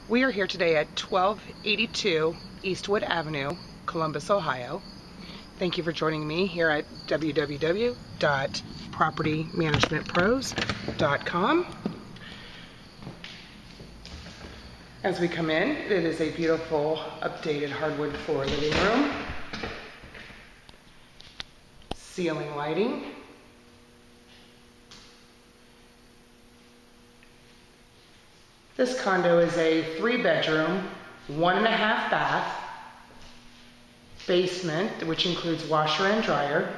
We are here today at 1282 Eastwood Avenue, Columbus, Ohio. Thank you for joining me here at www.propertymanagementpros.com. As we come in, it is a beautiful updated hardwood floor living room. Ceiling lighting. This condo is a 3-bedroom, 1.5 bath, basement, which includes washer and dryer.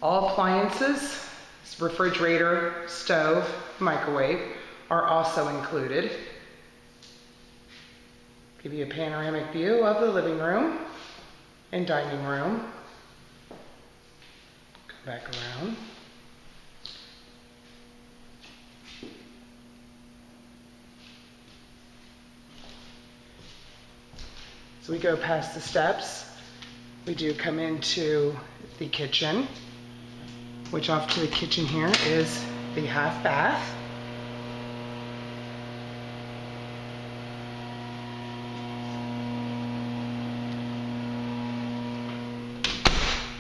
All appliances, refrigerator, stove, microwave, are also included. Give you a panoramic view of the living room and dining room. Come back around. So we go past the steps. We do come into the kitchen, which off to the kitchen here is the half bath.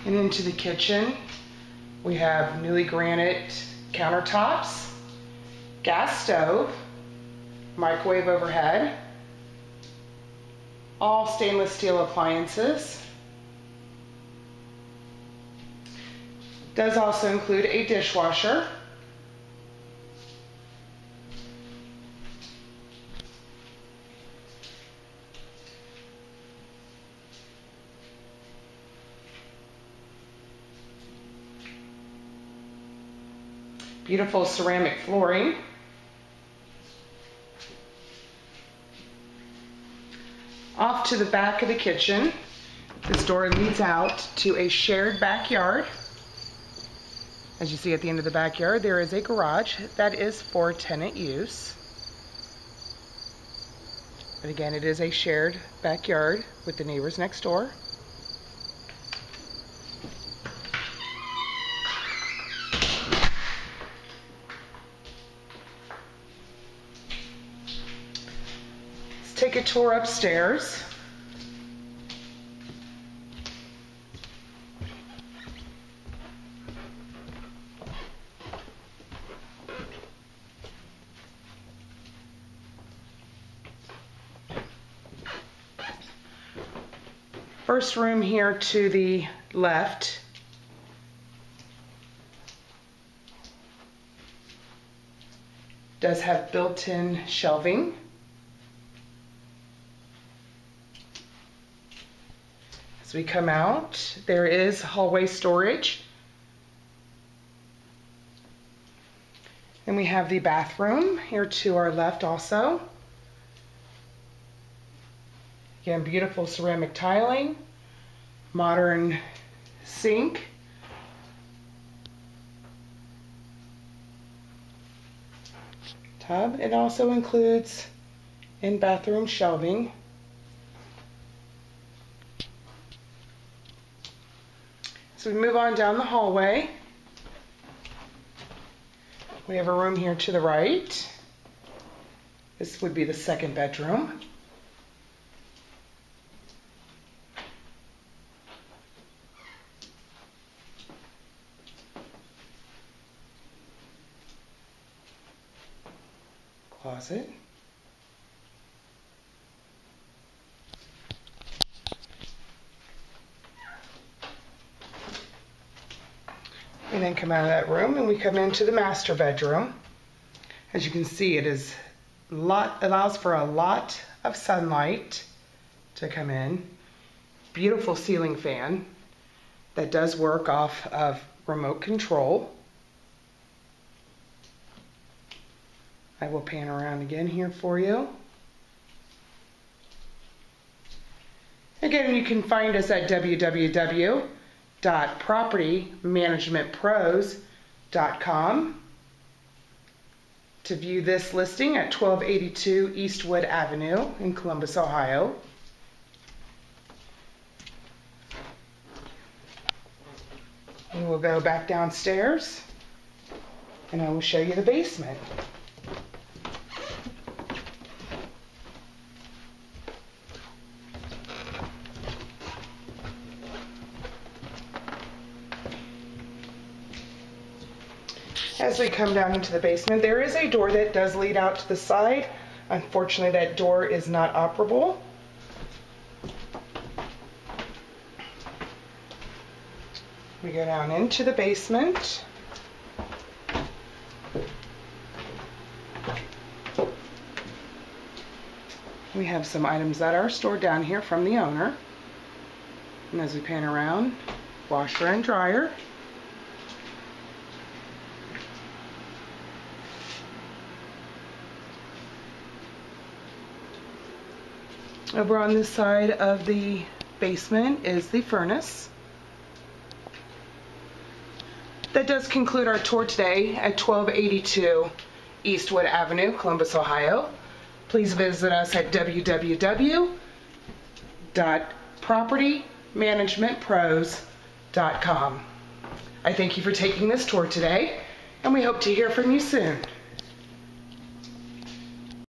And into the kitchen, we have newly granite countertops, gas stove, microwave overhead, all stainless steel appliances. Does also include a dishwasher. Beautiful ceramic flooring. Off to the back of the kitchen, this door leads out to a shared backyard. As you see at the end of the backyard, there is a garage that is for tenant use. But again, it is a shared backyard with the neighbors next door. Take a tour upstairs. First room here to the left does have built-in shelving. As we come out, there is hallway storage. And we have the bathroom here to our left also. Again, beautiful ceramic tiling, modern sink. Tub. It also includes in-bathroom shelving. So we move on down the hallway. We have a room here to the right. This would be the second bedroom. Closet. We then come out of that room and we come into the master bedroom. As you can see, it allows for a lot of sunlight to come in. Beautiful ceiling fan that does work off of remote control. I will pan around again here for you. Again, you can find us at www.propertymanagementpros.com to view this listing at 1282 Eastwood Avenue in Columbus, Ohio. We will go back downstairs and I will show you the basement. As we come down into the basement, there is a door that does lead out to the side. Unfortunately, that door is not operable. We go down into the basement. We have some items that are stored down here from the owner. And as we pan around, washer and dryer. Over on this side of the basement is the furnace. That does conclude our tour today at 1282 Eastwood Avenue, Columbus, Ohio. Please visit us at www.propertymanagementpros.com. I thank you for taking this tour today, and we hope to hear from you soon.